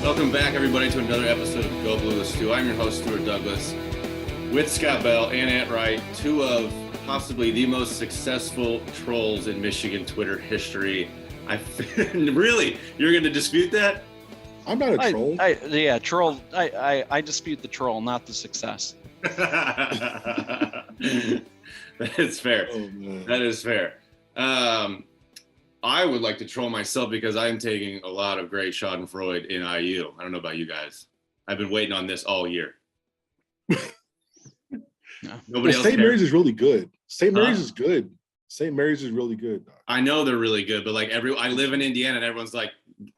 Welcome back, everybody, to another episode of Go Blue with Stu. I'm your host, Stu Douglass, with Scott Bell and Ant Wright, two of possibly the most successful trolls in Michigan Twitter history. Really? You're going to dispute that? I'm not a troll. Troll. I dispute the troll, not the success. That is fair. Oh, man. That is fair. I would like to troll myself because I'm taking a lot of great schadenfreude in IU. I don't know about you guys. I've been waiting on this all year. Nobody else St. cares. Mary's is really good. St. Mary's is good. St. Mary's is really good. I know they're really good, but like I live in Indiana and everyone's like,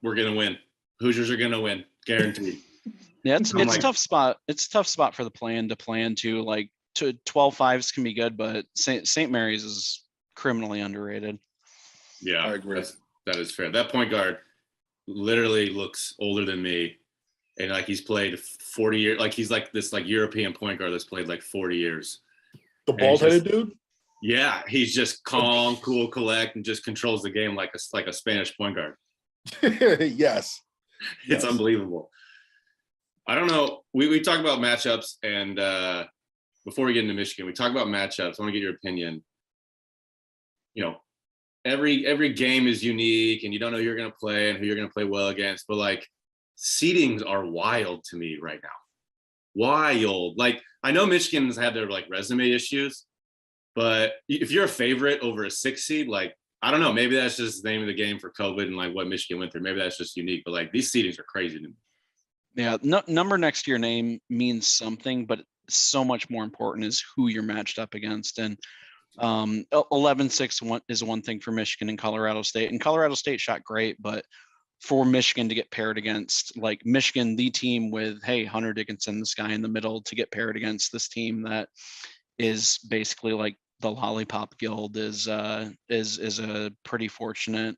we're gonna win. Hoosiers are gonna win, guaranteed. Yeah, it's a tough spot. It's a tough spot for the plan to. Like 12-5s can be good, but St. Mary's is criminally underrated. Yeah, I agree. That is fair. That point guard literally looks older than me, and like he's played 40 years. Like he's like this like European point guard that's played like 40 years. The bald-headed dude? Yeah, he's just calm, cool, collect, and just controls the game like a Spanish point guard. Yes. It's unbelievable. I don't know. We talk about matchups, and before we get into Michigan, we talk about matchups. I want to get your opinion. You know, every game is unique, and you don't know who you're going to play and who you're going to play well against. But like, seedings are wild to me right now. Wild. Like, I know Michigan's had their like resume issues, but if you're a favorite over a 6 seed, like, I don't know, maybe that's just the name of the game for COVID and like what Michigan went through. Maybe that's just unique, but like these seedings are crazy to me. Yeah, number next to your name means something, but so much more important is who you're matched up against. And 11-6 is one thing for Michigan and Colorado State. And Colorado State shot great, but for Michigan to get paired against, like Michigan, the team with, hey, Hunter Dickinson, this guy in the middle, to get paired against this team that is basically like the Lollipop Guild is a pretty fortunate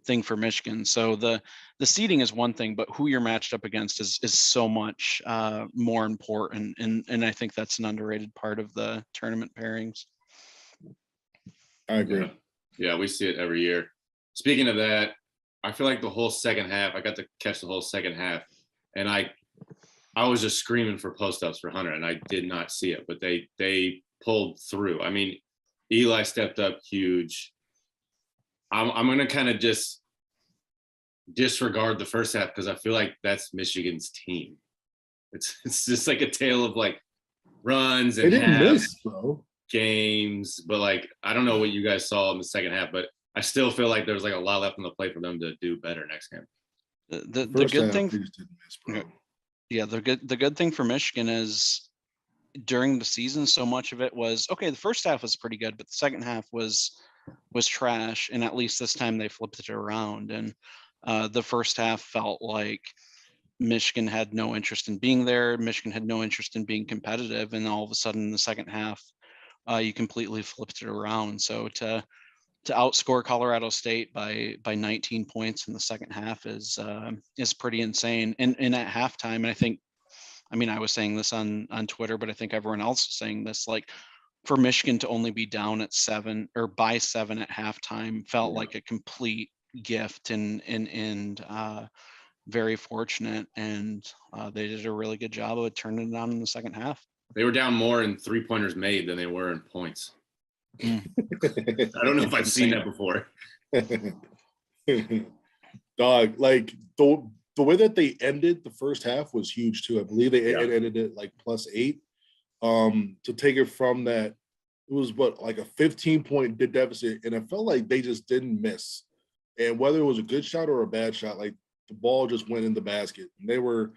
thing for Michigan. So the seeding is one thing, but who you're matched up against is so much more important, and I think that's an underrated part of the tournament pairings. I agree. Yeah, we see it every year. Speaking of that, I feel like the whole second half, I got to catch the whole second half, and I was just screaming for post-ups for Hunter, and I did not see it, but they pulled through. I mean, Eli stepped up huge. I'm going to kind of just disregard the first half because I feel like that's Michigan's team. It's just like a tale of like runs and They didn't miss, bro. Games, but like I don't know what you guys saw in the second half, but I still feel like there's like a lot left on the plate for them to do better next game. The good thing, yeah, the good thing for Michigan is during the season, so much of it was okay. The first half was pretty good, but the second half was trash, and at least this time they flipped it around. And the first half felt like Michigan had no interest in being there. Michigan had no interest in being competitive, and all of a sudden in the second half, you completely flipped it around. So to outscore Colorado State by 19 points in the second half is pretty insane. And at halftime, and I was saying this on Twitter, but I think everyone else was saying this, like, for Michigan to only be down at 7 or by 7 at halftime felt like a complete gift and very fortunate. And they did a really good job of it, turning it on in the second half. They were down more in 3-pointers made than they were in points. I don't know if I've seen that before. Dog, like the way that they ended the first half was huge too. I believe they ended it like +8. To take it from that, it was like a 15-point deficit, and it felt like they just didn't miss. And whether it was a good shot or a bad shot, like the ball just went in the basket. And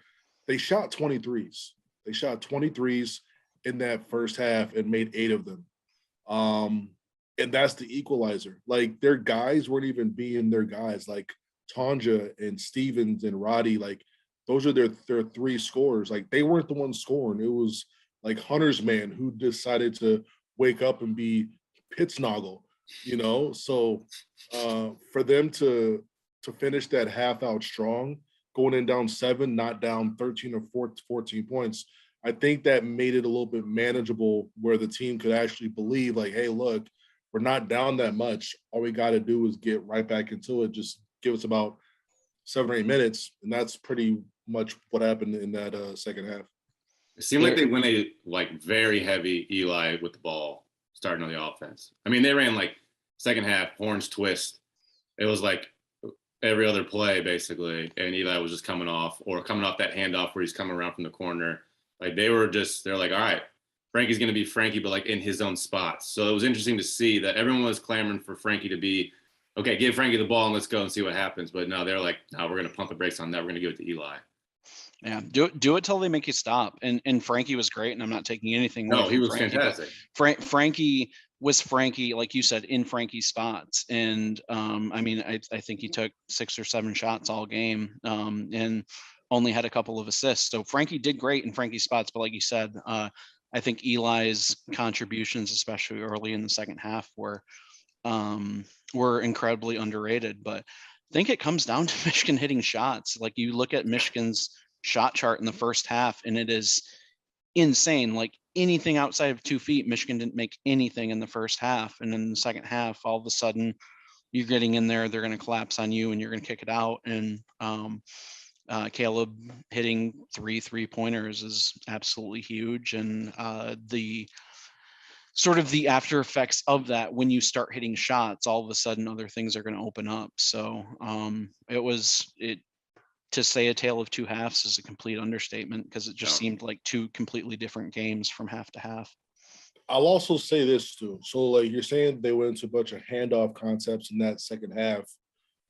they shot 23s. They shot 23s in that first half and made 8 of them. And that's the equalizer. Like their guys weren't even being their guys. Like Tonja and Stevens and Roddy, like those are their 3 scorers. Like they weren't the ones scoring. It was like Hunter's man who decided to wake up and be Pittsnoggle, So for them to finish that half out strong, going in down 7, not down 13 or 14 points, I think that made it a little bit manageable where the team could actually believe like, hey, look, we're not down that much. All we got to do is get right back into it. Just give us about 7 or 8 minutes, and that's pretty much what happened in that second half. It seemed like they went very heavy Eli with the ball starting on the offense. I mean, they ran like second half horns twist. It was like every other play basically, and Eli was just coming off that handoff where he's coming around from the corner. Like they're like, all right, Frankie's going to be Frankie, but like in his own spots. So it was interesting to see that everyone was clamoring for Frankie to be, okay, give Frankie the ball and let's go and see what happens. But no, they're like, no, we're going to pump the brakes on that. We're going to give it to Eli. Yeah, do it till they make you stop. And Frankie was great, and I'm not taking anything away. No, he was Frankie, fantastic. Frankie was Frankie, like you said, in Frankie's spots. And I mean, I think he took 6 or 7 shots all game, and only had a couple of assists. So Frankie did great in Frankie's spots, but like you said, I think Eli's contributions, especially early in the second half, were incredibly underrated. But I think it comes down to Michigan hitting shots. Like you look at Michigan's shot chart in the first half, and it is insane. Like anything outside of 2 feet, Michigan didn't make anything in the first half. And in the second half, all of a sudden you're getting in there, they're going to collapse on you and you're going to kick it out. And Caleb hitting 3 3-pointers is absolutely huge. And the sort of the after effects of that, when you start hitting shots, all of a sudden other things are going to open up. So to say a tale of 2 halves is a complete understatement, because it just seemed like 2 completely different games from half to half. I'll also say this too. So like you're saying they went into a bunch of handoff concepts in that second half.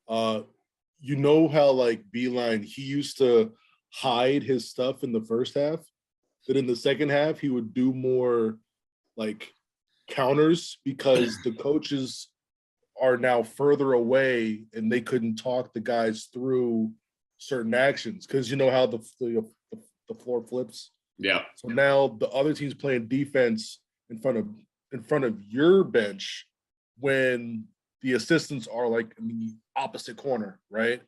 You know how like Beeline, he used to hide his stuff in the first half, but in the second half he would do more like counters because the coaches are now further away and they couldn't talk the guys through certain actions, because you know how the floor flips. Yeah. So now the other team's playing defense in front of your bench when the assistants are like in the opposite corner, right?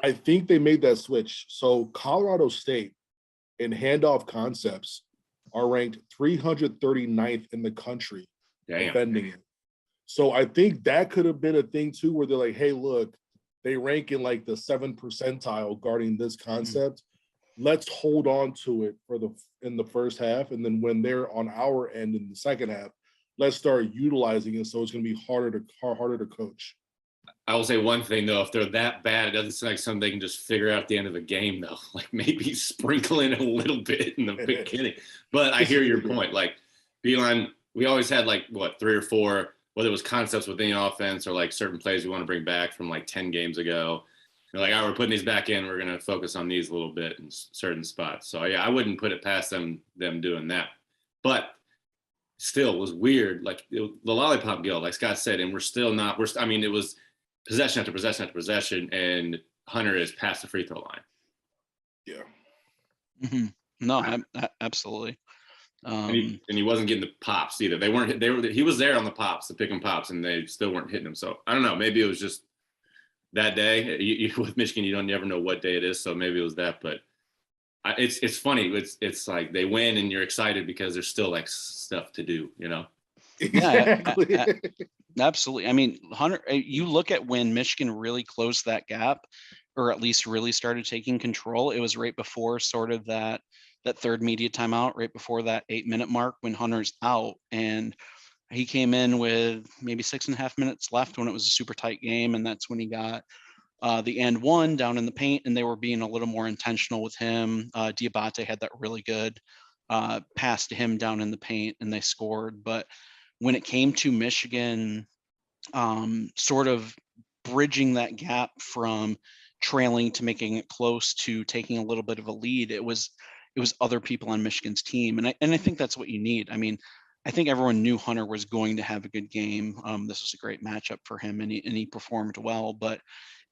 I think they made that switch. So Colorado State in handoff concepts are ranked 339th in the country defending it. So I think that could have been a thing too, where they're like, hey, look, they rank in like the 7th percentile guarding this concept. Let's hold on to it in the first half. And then when they're on our end in the second half, let's start utilizing it. So it's going to be harder to coach. I will say one thing though, if they're that bad, it doesn't seem like something they can just figure out at the end of a game though. Like maybe sprinkle in a little bit in the beginning. But I hear your point. Like Beeline, we always had like 3 or 4, whether it was concepts within the offense or like certain plays we want to bring back from like 10 games ago. They're like, all right, we're putting these back in. We're going to focus on these a little bit in certain spots. So yeah, I wouldn't put it past them doing that. But still, it was weird. Like the lollipop guild, like Scott said, and I mean, it was possession after possession after possession, and Hunter is past the free throw line. Yeah. Mm-hmm. No, absolutely. And he wasn't getting the pops either. He was there on the pops, the pick and pops, and they still weren't hitting him. So I don't know. Maybe it was just that day. You with Michigan, you don't never know what day it is. So maybe it was that. But it's funny. It's like they win and you're excited because there's still like stuff to do. You know. Exactly. Yeah, absolutely. I mean, Hunter, you look at when Michigan really closed that gap, or at least really started taking control. It was right before sort of that third media timeout, right before that 8-minute mark when Hunter's out, and he came in with maybe 6.5 minutes left when it was a super tight game, and that's when he got the and one down in the paint, and they were being a little more intentional with him. Diabate had that really good pass to him down in the paint, and they scored. But when it came to Michigan sort of bridging that gap from trailing to making it close to taking a little bit of a lead, it was other people on Michigan's team. And I think that's what you need. I mean, I think everyone knew Hunter was going to have a good game. This was a great matchup for him, and he performed well, but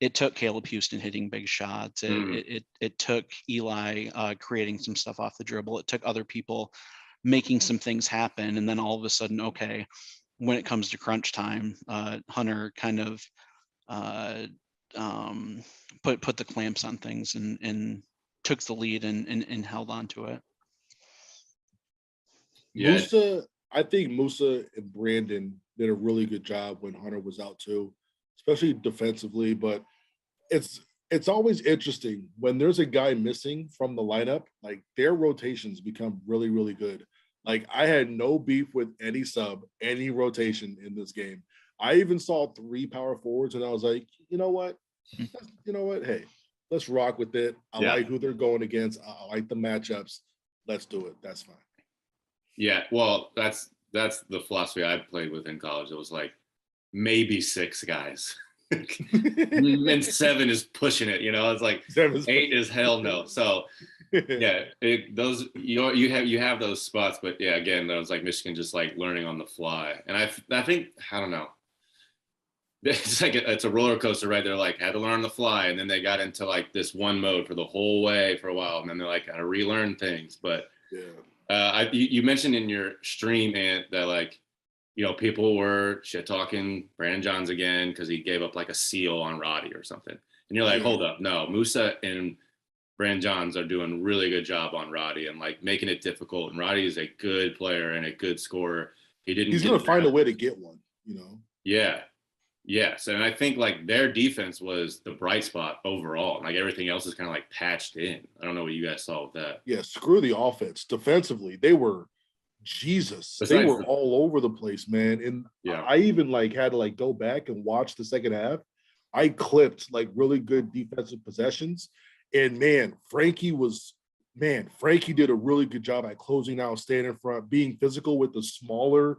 it took Caleb Houston hitting big shots. It took Eli creating some stuff off the dribble. It took other people making some things happen. And then all of a sudden, okay, when it comes to crunch time, Hunter kind of put the clamps on things and took the lead and held on to it. Yeah. I think Musa and Brandon did a really good job when Hunter was out too, especially defensively. But it's it's always interesting when there's a guy missing from the lineup, like their rotations become really, really good. Like I had no beef with any sub, any rotation in this game. I even saw 3 power forwards and I was like, you know what? Hey, let's rock with it. I like who they're going against. I like the matchups. Let's do it. That's fine. Yeah, well, that's the philosophy I played with in college. It was like maybe 6 guys. And 7 is pushing it, it's like 8 is hell no. So yeah, those you have those spots, but yeah, again, that was like Michigan just like learning on the fly. And I think I don't know. It's like it's a roller coaster, right? They're like had to learn on the fly, and then they got into like this one mode for the whole way for a while, and then they're like gotta relearn things. But you mentioned in your stream, Ant, that like people were shit talking Brandon Johns again because he gave up like a seal on Roddy or something. And you're like, hold up, no, Musa and Brandon Johns are doing a really good job on Roddy and like making it difficult. And Roddy is a good player and a good scorer. He's going to find a way to get one, Yeah. Yes. And I think like their defense was the bright spot overall. Like everything else is kind of like patched in. I don't know what you guys saw with that. Yeah, screw the offense. Defensively, they were they were all over the place, man. And I even like had to like go back and watch the second half. I clipped like really good defensive possessions. And man, Frankie did a really good job at closing out, staying in front, being physical with the smaller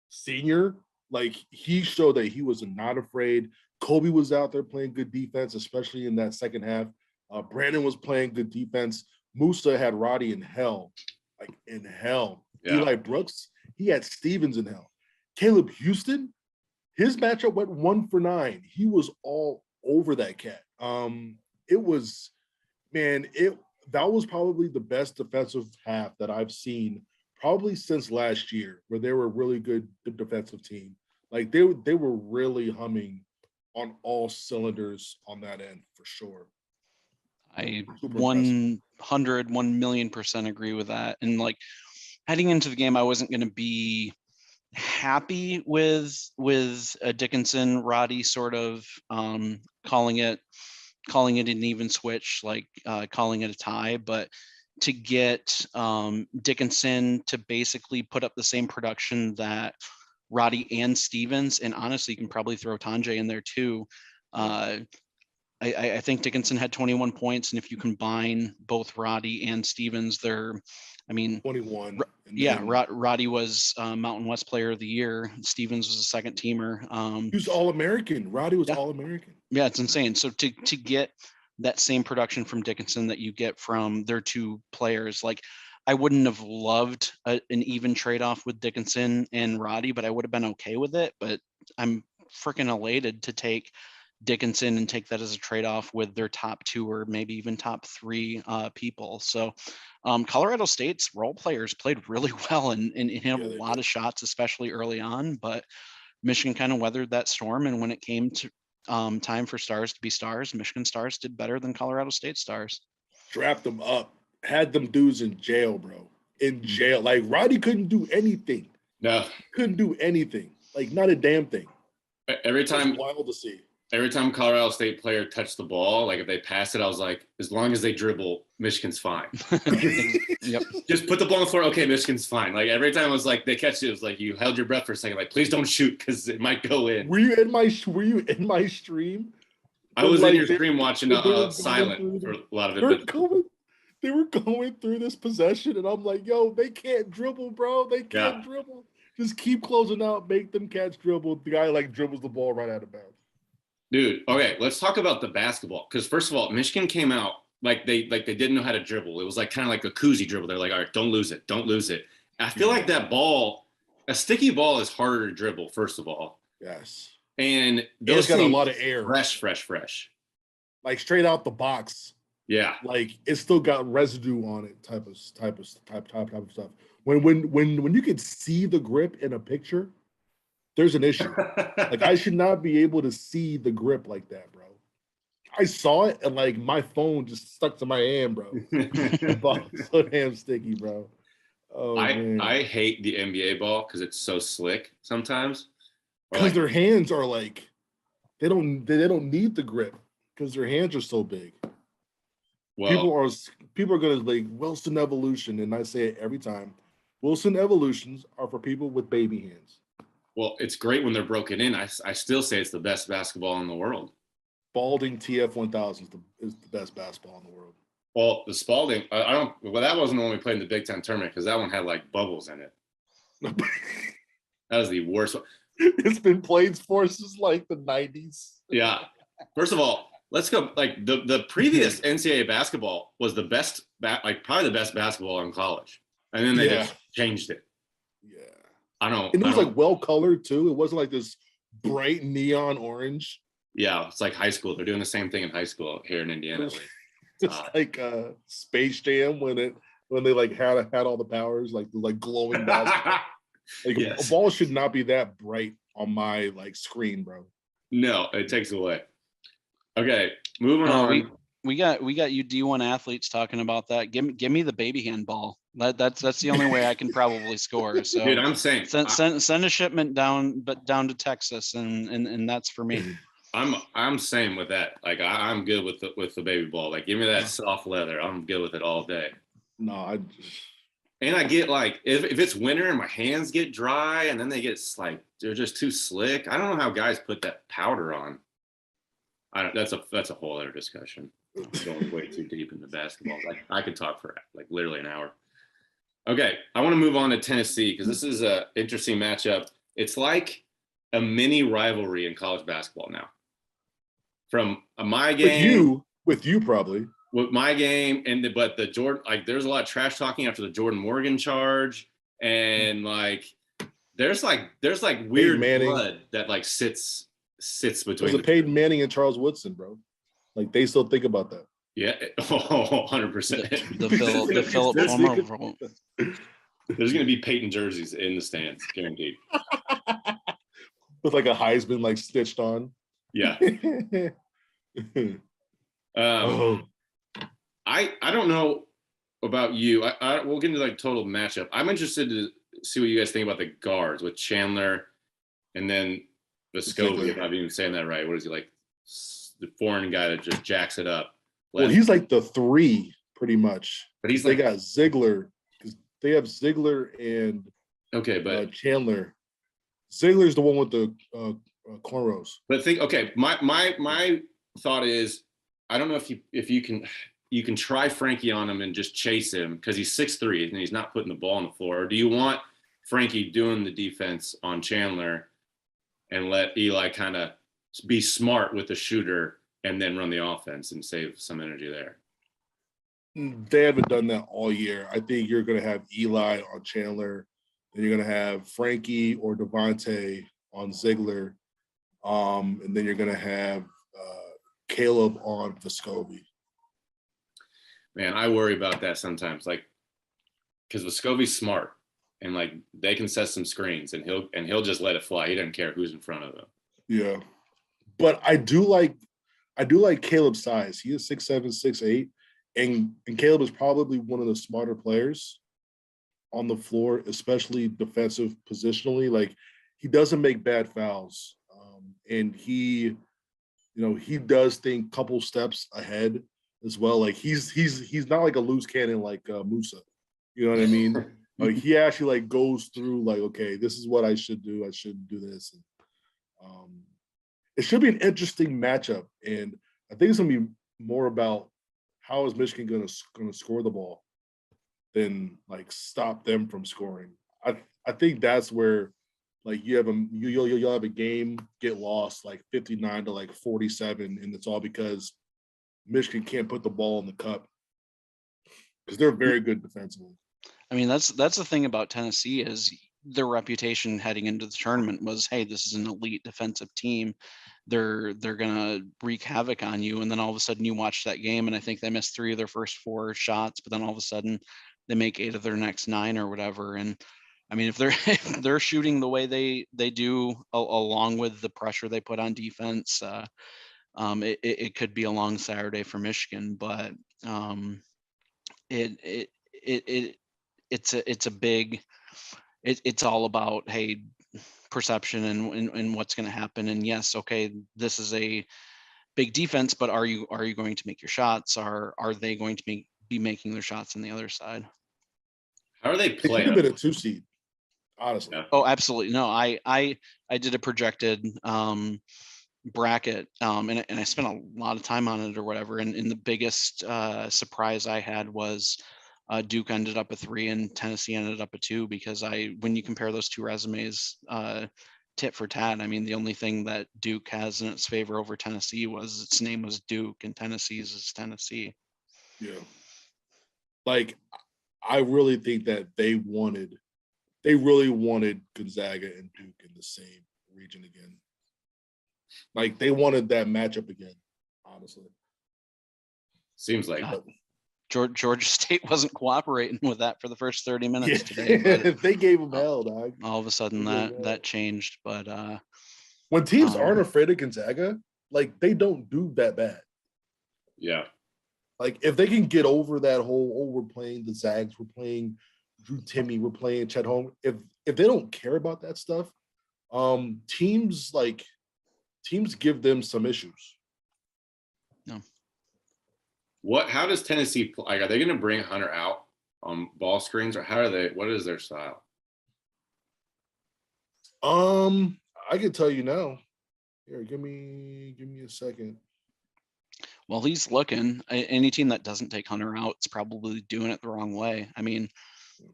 senior. Like he showed that he was not afraid. Kobe was out there playing good defense, especially in that second half. Brandon was playing good defense. Musa had Roddy in hell. Yeah. Eli Brooks, he had Stevens in hell. Caleb Houston, his matchup went 1 for 9. He was all over that cat. That was probably the best defensive half that I've seen probably since last year, where they were a really good defensive team. Like they were really humming on all cylinders on that end for sure. I 100,000,000% agree with that. And like heading into the game, I wasn't going to be happy with Dickinson, Roddy sort of calling it an even switch, like calling it a tie. But to get Dickinson to basically put up the same production that Roddy and Stevens, and honestly, you can probably throw Tanjay in there too. I think Dickinson had 21 points, and if you combine both Roddy and Stevens, 21. Roddy was Mountain West Player of the Year. Stevens was a second teamer. He was All-American. Roddy was All-American. Yeah, it's insane. So to get that same production from Dickinson that you get from their 2 players, like I wouldn't have loved an even trade-off with Dickinson and Roddy, but I would have been okay with it. But I'm freaking elated to take Dickinson and take that as a trade-off with their top 2 or maybe even top 3 people. So Colorado State's role players played really well and had a lot of shots, especially early on, but Michigan kind of weathered that storm. And when it came to time for stars to be stars, Michigan stars did better than Colorado State stars. Strapped them up, had them dudes in jail, bro. In jail. Like Roddy couldn't do anything. No. Couldn't do anything. Like not a damn thing. Every time. It was wild to see. Every time Colorado State player touched the ball, like if they pass it, I was like, as long as they dribble, Michigan's fine. Yep. Just put the ball on the floor. Okay, Michigan's fine. Like every time it was like they catch it, it was like you held your breath for a second. Like, please don't shoot because it might go in. Were you in my stream? I was in your stream watching silent for a lot of it. They were going through this possession, and I'm like, yo, they can't dribble, bro. They can't dribble. Just keep closing out, make them catch dribble. The guy like dribbles the ball right out of bounds. Dude, okay, let's talk about the basketball. Because first of all, Michigan came out like they didn't know how to dribble. It was like kind of like a koozie dribble. They're like, all right, don't lose it. Don't lose it. I feel like that ball, a sticky ball is harder to dribble, first of all. Yes. And those got a lot of air. Fresh. Like straight out the box. Yeah. Like it's still got residue on it, type of stuff. When you can see the grip in a picture, there's an issue. Like I should not be able to see the grip like that, bro. I saw it and like my phone just stuck to my hand, bro. The ball is so damn sticky, bro. Oh, I hate the NBA ball because it's so slick sometimes. Because their hands are like they don't need the grip. because their hands are so big. Well, people are gonna like Wilson evolution, and I say it every time. Wilson evolutions are for people with baby hands. Well, it's great when they're broken in. I still say it's the best basketball in the world. Spalding TF 1000 is the best basketball in the world. Well, the Spalding, I don't. Well, that wasn't when we played in the Big Ten tournament because that one had like bubbles in it. That was the worst one. It's been played for since like the 90s. Yeah. First of all, let's go. Like the previous NCAA basketball was the best, like probably the best basketball in college, and then they just changed it. Yeah. I don't. And it was like well colored too. It wasn't like this bright neon orange. Yeah, it's like high school. They're doing the same thing in high school here in Indiana. It's like Space Jam when they like had all the powers, like glowing basketball. Like a ball should not be that bright on my like screen, bro. No, it takes away. Okay, moving on. We got you D1 athletes talking about that. Give me the baby hand ball. That's the only way I can probably score. So dude, I'm saying send a shipment down to Texas, and that's for me. I'm same with that. Like I'm good with the baby ball. Like give me that soft leather. I'm good with it all day. No, and I get like if it's winter and my hands get dry and then they get like they're just too slick. I don't know how guys put that powder on. That's a whole other discussion. Going way too deep into basketball. Like I could talk for like literally an hour. Okay, I want to move on to Tennessee because this is a interesting matchup. It's like a mini rivalry in college basketball now. From my game, with you probably. With my game, but the Jordan, like there's a lot of trash talking after the Jordan Morgan charge, and like there's weird blood that like sits between. There's a Peyton Manning and Charles Woodson, bro. Like they still think about that. Yeah, 100%. The Philip Fulmer. There's gonna be Peyton jerseys in the stands, guaranteed. With like a Heisman like stitched on. Yeah. I don't know about you. We'll get into like total matchup. I'm interested to see what you guys think about the guards with Chandler and then Vescovi, if I'm even saying that right. What is he like? The foreign guy that just jacks it up. Well, he's like the 3 pretty much. But they got Ziegler. They have Ziegler and Chandler. Ziegler's the one with the cornrows. But my thought is, I don't know if you can try Frankie on him and just chase him because he's 6'3" and he's not putting the ball on the floor. Or do you want Frankie doing the defense on Chandler and let Eli kind of be smart with the shooter and then run the offense and save some energy there? They haven't done that all year. I think you're going to have Eli on Chandler, then you're going to have Frankie or Devontae on Ziegler, and then you're going to have Caleb on Vescovi. Man, I worry about that sometimes, like because Vescovi's smart and like they can set some screens and he'll just let it fly. He doesn't care who's in front of him. Yeah, but I do like Caleb's size. He is 6'7", 6'8", and Caleb is probably one of the smarter players on the floor, especially defensive positionally. Like he doesn't make bad fouls, and he does think couple steps ahead as well. Like he's not like a loose cannon like Musa. You know what I mean? Like he actually like goes through like, okay, this is what I should do. I shouldn't do this. And, it should be an interesting matchup, and I think it's gonna be more about how is Michigan gonna score the ball than like stop them from scoring. I think that's where like you'll have a game get lost like 59 to like 47, and it's all because Michigan can't put the ball in the cup because they're very good defensively. I mean, that's the thing about Tennessee is their reputation heading into the tournament was, hey, this is an elite defensive team. They're gonna wreak havoc on you, and then all of a sudden you watch that game, and I think they missed 3 of their first 4 shots, but then all of a sudden they make 8 of their next 9 or whatever. And I mean, if they're shooting the way they do, along with the pressure they put on defense, it could be a long Saturday for Michigan. But it's all about, hey, perception and what's going to happen. And yes, okay, this is a big defense, but are you going to make your shots? Are they going to be making their shots on the other side? How are they It playing? could have been a 2 seed, honestly. Yeah. Oh, absolutely. No, I did a projected bracket, and I spent a lot of time on it or whatever. And the biggest surprise I had was Duke ended up a 3 and Tennessee ended up a 2, because when you compare those two resumes, tit for tat, I mean, the only thing that Duke has in its favor over Tennessee was its name was Duke, and Tennessee's is Tennessee. Yeah. Like, I really think that they really wanted Gonzaga and Duke in the same region again. Like, they wanted that matchup again, honestly. Seems like Georgia State wasn't cooperating with that for the first 30 minutes today. But they gave them hell, dog. All of a sudden that changed. But when teams aren't afraid of Gonzaga, like, they don't do that bad. Yeah. Like, if they can get over that whole, we're playing the Zags, we're playing Drew Timme, we're playing Chet Holmgren. If they don't care about that stuff, teams give them some issues. No. How does Tennessee play? Like, are they going to bring Hunter out on ball screens, or what is their style? I can tell you now. Here, give me a second. Well, he's looking. Any team that doesn't take Hunter out is probably doing it the wrong way. I mean,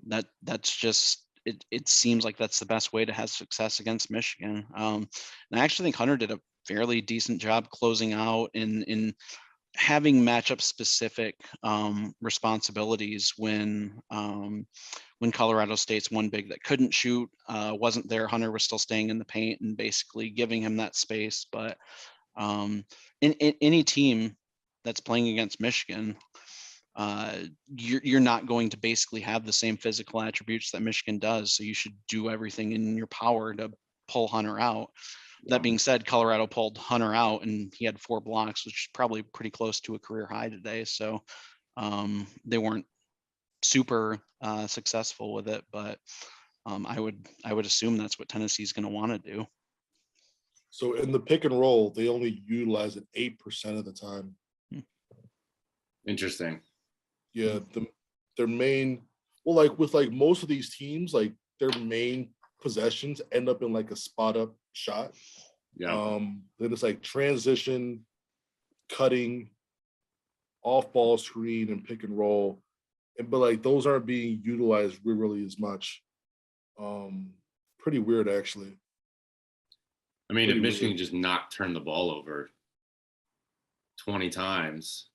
that's just it. It seems like that's the best way to have success against Michigan. And I actually think Hunter did a fairly decent job closing out in having matchup specific responsibilities when Colorado State's one big that couldn't shoot wasn't there. Hunter was still staying in the paint and basically giving him that space. But in any team that's playing against Michigan, you're not going to basically have the same physical attributes that Michigan does. So you should do everything in your power to pull Hunter out. That being said, Colorado pulled Hunter out and he had 4 blocks, which is probably pretty close to a career high today. So they weren't super successful with it, but I would assume that's what Tennessee's going to want to do. So in the pick and roll, they only utilize it 8% of the time. Interesting. Yeah, their main, well, like with like most of these teams, like their main possessions end up in like a spot up shot. Yeah. Then it's like transition, cutting, off ball screen, and pick and roll. But like those aren't being utilized really as much. Pretty weird, actually. I mean, if Michigan just not turn the ball over 20 times,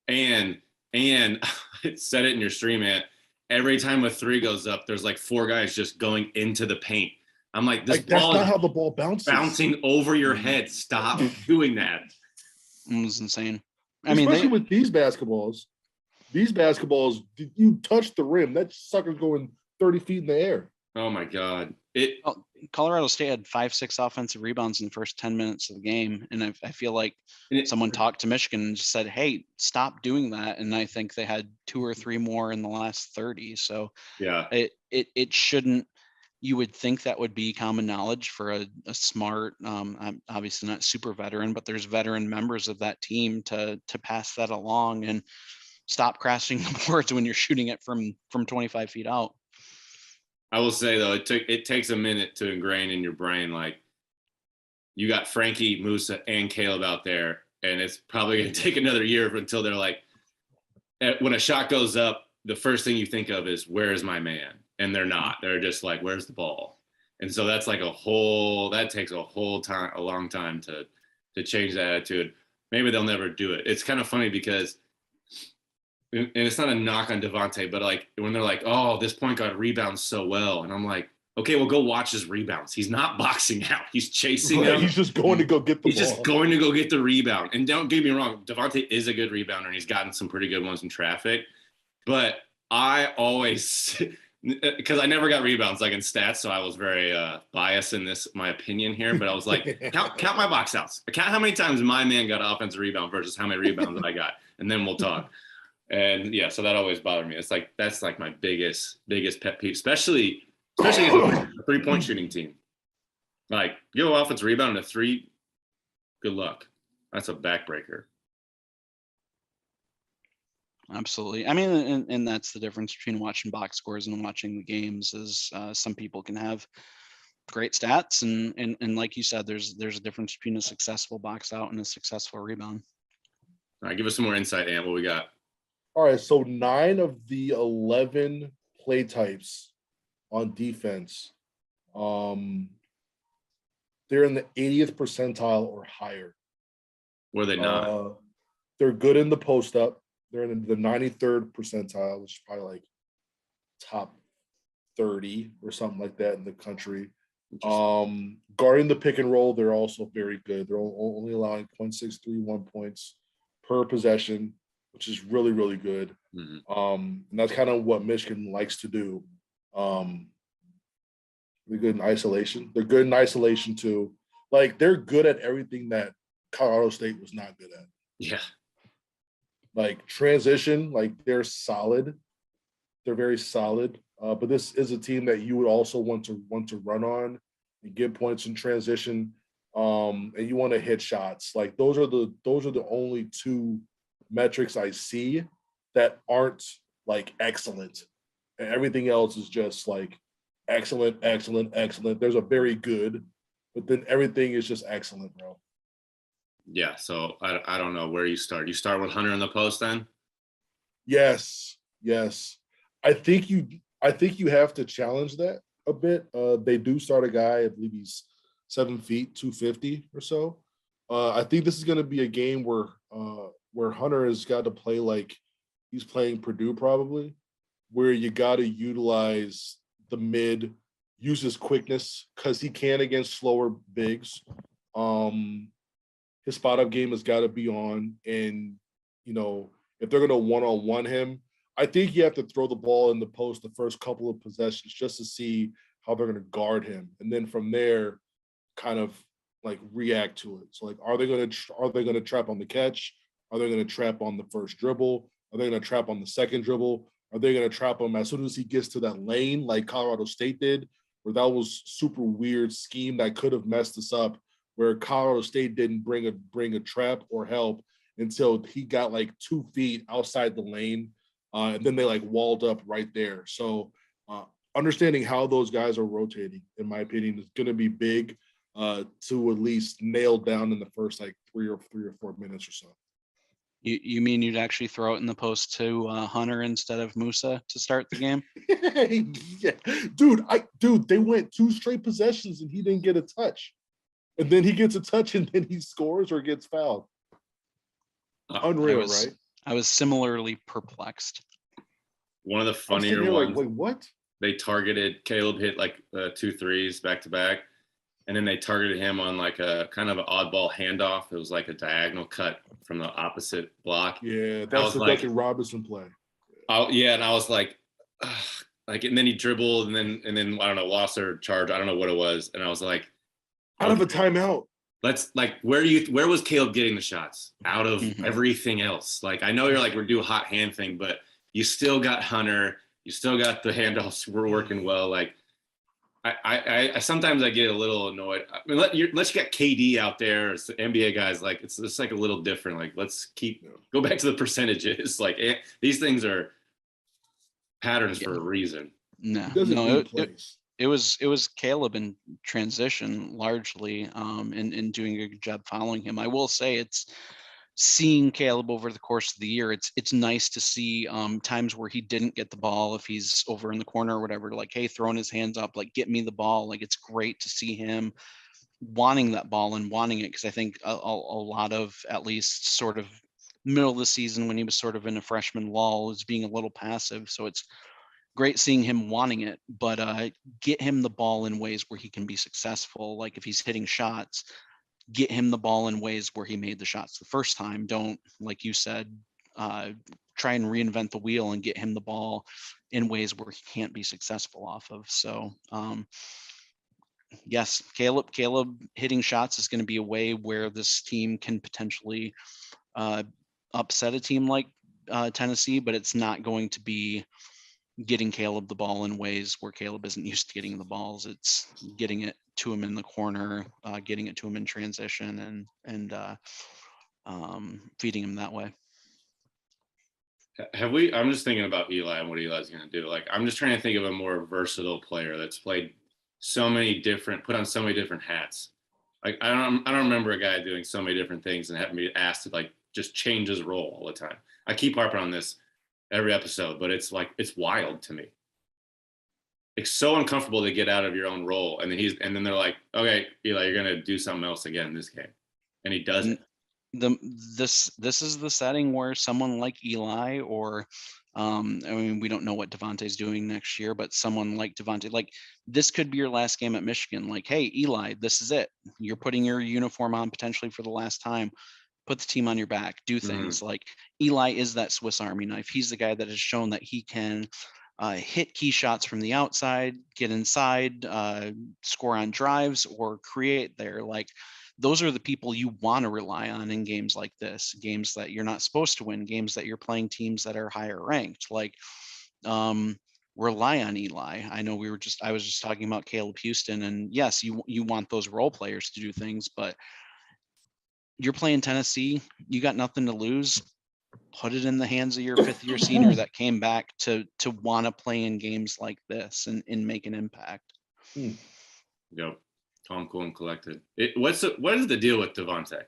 and said it in your stream, man, every time a 3 goes up, there's like 4 guys just going into the paint. I'm like, this ball that's not how the ball bounces. Bouncing over your head. Stop doing that. It was insane. Especially with these basketballs, you touch the rim, that sucker's going 30 feet in the air. Oh my God. Colorado State had 5-6 offensive rebounds in the first 10 minutes of the game. And I feel like someone talked to Michigan and just said, hey, stop doing that. And I think they had 2 or 3 more in the last 30. So yeah, it shouldn't, you would think that would be common knowledge for a smart, I'm obviously not super veteran, but there's veteran members of that team to pass that along and stop crashing the boards when you're shooting it from 25 feet out. I will say though, it takes a minute to ingrain in your brain. Like, you got Frankie, Musa, and Caleb out there, and it's probably going to take another year until they're like, when a shot goes up, the first thing you think of is, where is my man? And they're not. They're just like, where's the ball? And so that's like that takes a long time to change that attitude. Maybe they'll never do it. It's kind of funny because, and it's not a knock on Devontae, but like when they're like, oh, this point guard rebounds so well. And I'm like, okay, well, go watch his rebounds. He's not boxing out. He's chasing them. He's just going to go get the ball. He's just going to go get the rebound. And don't get me wrong, Devontae is a good rebounder, and he's gotten some pretty good ones in traffic. But I always, because I never got rebounds like in stats, so I was very biased in my opinion here. But I was like, count my box outs. Count how many times my man got an offensive rebound versus how many rebounds I got, and then we'll talk. And yeah, so that always bothered me. It's like that's like my biggest pet peeve, especially as a 3-point shooting team. Like, give an offensive rebound and a 3, good luck. That's a backbreaker. Absolutely. I mean, and that's the difference between watching box scores and watching the games is some people can have great stats and like you said, there's a difference between a successful box out and a successful rebound. All right, give us some more insight, Ant. What we got? All right, so 9 of the 11 play types on defense, they're in the 80th percentile or higher. Were they not? They're good in the post up. They're in the 93rd percentile, which is probably like top 30 or something like that in the country. Guarding the pick and roll, they're also very good. They're only allowing 0.631 points per possession, which is really, really good. Mm-hmm. And that's kind of what Michigan likes to do. They're good in isolation. They're good in isolation too. Like, they're good at everything that Colorado State was not good at. Yeah. Like transition, like they're solid. They're very solid. But this is a team that you would also want to run on and get points in transition. And you want to hit shots. Like those are the only two metrics I see that aren't like excellent. And everything else is just like excellent, excellent, excellent. There's a very good, but then everything is just excellent, bro. Yeah, so I don't know where you start. You start with Hunter in the post then? Yes. I think you have to challenge that a bit. They do start a guy, I believe he's 7 feet, 250 or so. I think this is going to be a game where Hunter has got to play like he's playing Purdue probably, where you got to utilize the mid, use his quickness because he can against slower bigs. His spot up game has got to be on, and if they're going to one-on-one him, I think you have to throw the ball in the post the first couple of possessions just to see how they're going to guard him, and then from there, kind of like react to it. So like, are they going to trap on the catch? Are they going to trap on the first dribble? Are they going to trap on the second dribble? Are they going to trap him as soon as he gets to that lane, like Colorado State did, where that was super weird scheme that could have messed us up, where Colorado State didn't bring a trap or help until he got like 2 feet outside the lane. And then they like walled up right there. So understanding how those guys are rotating, in my opinion, is going to be big to at least nail down in the first like 3 or 4 minutes or so. You mean you'd actually throw it in the post to Hunter instead of Musa to start the game? Yeah, dude, they went 2 straight possessions and he didn't get a touch, and then he gets a touch and then he scores or gets fouled. Unreal, right? I was similarly perplexed. One of the funnier ones. Like, wait, what? They targeted Caleb, hit like 2 threes back to back, and then they targeted him on like a kind of an oddball handoff. It was like a diagonal cut from the opposite block. Yeah, that's the Duncan Robinson play. Oh yeah, and I was like, and then he dribbled, and then I don't know, lost their charge. I don't know what it was, and I was like, out of a timeout. Let's like, where was Caleb getting the shots? Out of everything else. Like, I know you're like, we're doing a hot hand thing, but you still got Hunter. You still got the handoffs. We're working well. Like, I sometimes I get a little annoyed. I mean, let's get KD out there. It's the NBA guys. Like, it's like a little different. Like, let's go back to the percentages. Like, these things are patterns for a reason. No, it was Caleb in transition largely, and doing a good job following him. I will say it's seeing Caleb over the course of the year. It's nice to see times where he didn't get the ball, if he's over in the corner or whatever, like, hey, throwing his hands up, like, get me the ball. Like, it's great to see him wanting that ball and wanting it, because I think a lot of, at least sort of middle of the season when he was sort of in a freshman lull, is being a little passive. So it's great seeing him wanting it, but get him the ball in ways where he can be successful. Like, if he's hitting shots, get him the ball in ways where he made the shots the first time. Don't, like you said, try and reinvent the wheel and get him the ball in ways where he can't be successful off of. So yes, Caleb hitting shots is going to be a way where this team can potentially upset a team like Tennessee, but it's not going to be getting Caleb the ball in ways where Caleb isn't used to getting the balls. It's getting it to him in the corner, getting it to him in transition, and feeding him that way. I'm just thinking about Eli and what Eli's going to do. Like, I'm just trying to think of a more versatile player that's put on so many different hats. Like, I don't remember a guy doing so many different things and having to be asked to like just change his role all the time. I keep harping on this every episode, but it's wild to me. It's so uncomfortable to get out of your own role. And then they're like, okay, Eli, you're going to do something else again in this game. And he doesn't. This is the setting where someone like Eli or I mean, we don't know what Devontae's doing next year, but someone like Devontae, like this could be your last game at Michigan. Like, hey, Eli, this is it. You're putting your uniform on potentially for the last time. Put the team on your back, do things. Like Eli is that Swiss Army knife. He's the guy that has shown that he can hit key shots from the outside, get inside, score on drives, or create there. Like, those are the people you want to rely on in games like this, games that you're not supposed to win, games that you're playing teams that are higher ranked. Like, rely on Eli. I know I was just talking about Caleb Houston, and yes, you want those role players to do things, but you're playing Tennessee, you got nothing to lose. Put it in the hands of your fifth-year senior that came back to want to play in games like this and make an impact. Yep. Calm, cool, and collected. What is the deal with Devontae?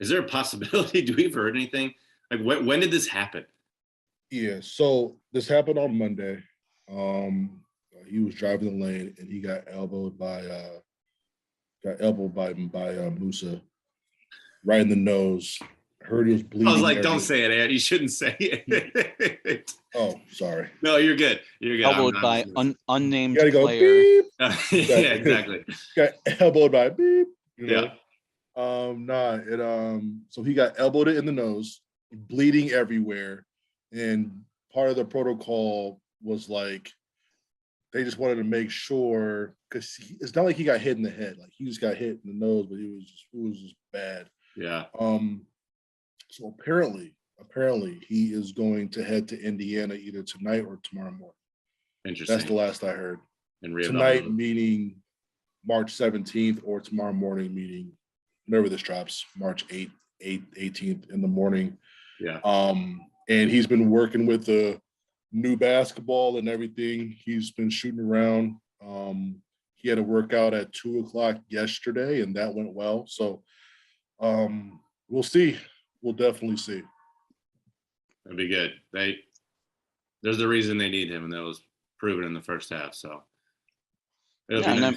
Is there a possibility? Do we have heard anything? Like, when did this happen? Yeah, so this happened on Monday. He was driving the lane and he got elbowed by Musa right in the nose. Heard he was bleeding. I was like, don't say it, Ed. You shouldn't say it. Oh, sorry. No, you're good. You're good. Elbowed by unnamed you gotta go, player. Beep. Yeah, exactly. Got elbowed by beep. Yeah. So he got elbowed in the nose, bleeding everywhere. And part of the protocol was like, they just wanted to make sure, because it's not like he got hit in the head. Like, he just got hit in the nose, but it was just bad. Yeah. So apparently he is going to head to Indiana either tonight or tomorrow morning. Interesting. That's the last I heard. And tonight meaning March 17th, or tomorrow morning meaning whenever this drops, March 18th in the morning. Yeah. And he's been working with the new basketball and everything. He's been shooting around. He had a workout at 2:00 yesterday, and that went well. So we'll see. We'll definitely see. That'd be good. There's a reason they need him, and that was proven in the first half. So I'm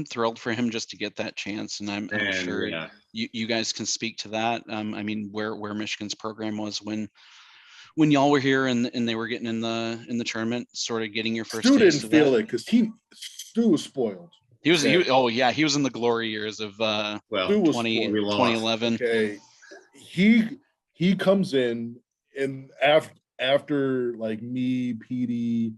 thrilled for him just to get that chance, and I'm sure you guys can speak to that. I mean, where Michigan's program was when y'all were here and they were getting in the tournament, sort of getting your first. Stu didn't feel it because Stu was spoiled. He was in the glory years of 2011. Okay, he comes in and after like me, PD,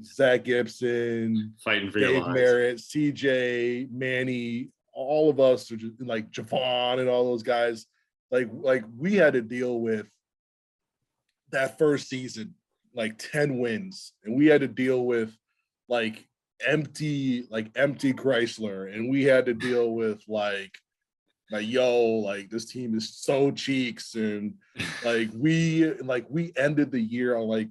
Zach Gibson, fighting for Dave your lives. Merritt, CJ, Manny, all of us are just like Javon and all those guys. Like we had to deal with that first season, like 10 wins, and we had to deal with like empty Chrysler, and we had to deal with like this team is so cheeks, and we ended the year on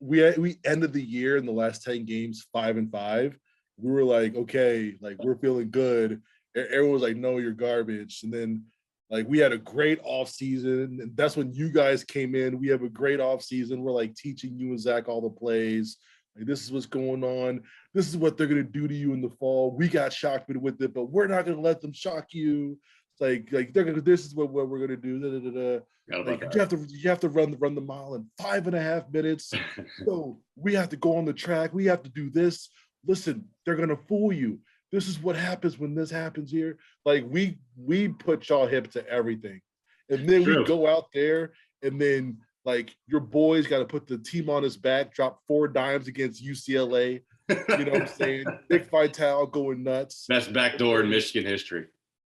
we ended the year in the last 10 games 5-5. We were like, okay, like we're feeling good. Everyone was like, no, you're garbage. And then like we had a great off season, and that's when you guys came in. We have a great off season. We're like teaching you and Zach all the plays. Like, this is what's going on. This is what they're gonna do to you in the fall. We got shocked with it, but we're not gonna let them shock you. Like they're gonna. This is what we're gonna do. Da, da, da, da. Like you have to run the mile in 5.5 minutes. So we have to go on the track. We have to do this. Listen, they're gonna fool you. This is what happens when this happens here. Like we put y'all hip to everything, and then we go out there, and then like your boys got to put the team on his back, drop 4 dimes against UCLA. You know what I'm saying? Nick Vitale going nuts. Best backdoor in Michigan history.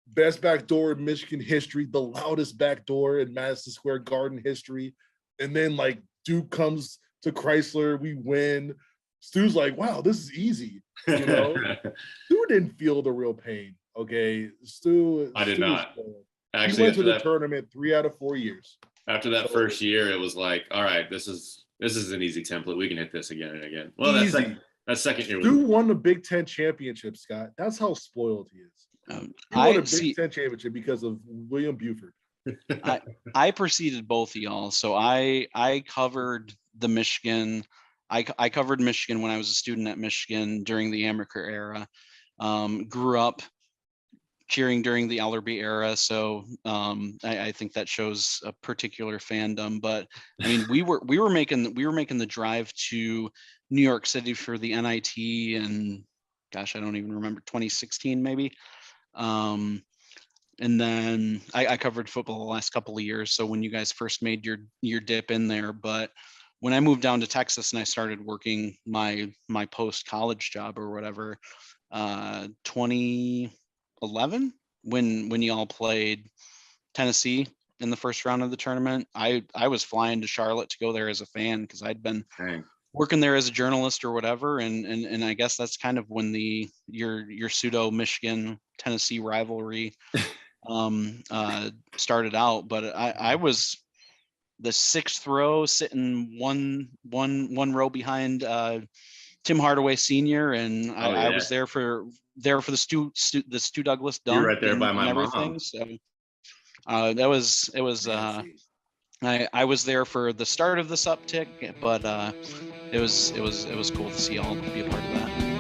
Best backdoor in Michigan history. The loudest backdoor in Madison Square Garden history. And then like Duke comes to Chrysler, we win. Stu's like, wow, this is easy. You know, Stu didn't feel the real pain. Okay, Stu. I did not. Actually, he went to the tournament 3 out of 4 years. After that first year, it was like, all right, this is an easy template. We can hit this again and again. Well, easy. That second year. Stu won the Big Ten championship, Scott. That's how spoiled he is. He won a Big Ten championship because of William Buford. I preceded both of y'all. So I covered the Michigan. I covered Michigan when I was a student at Michigan during the Amaker era. Grew up cheering during the Ellerby era, so I think that shows a particular fandom. But I mean, we were making the drive to New York City for the NIT, and gosh, I don't even remember, 2016 maybe. And then I covered football the last couple of years. So when you guys first made your dip in there, but when I moved down to Texas and I started working my post college job or whatever, 2011 when y'all played Tennessee in the first round of the tournament, I was flying to Charlotte to go there as a fan because I'd been working there as a journalist or whatever, and I guess that's kind of when your pseudo Michigan Tennessee rivalry started out. But I was the 6th row, sitting one row behind Tim Hardaway Senior, and I was there for the Stu Douglass dunk. You're right there by my everything. mom. So it was I was there for the start of this uptick, but it was cool to see y'all be a part of that.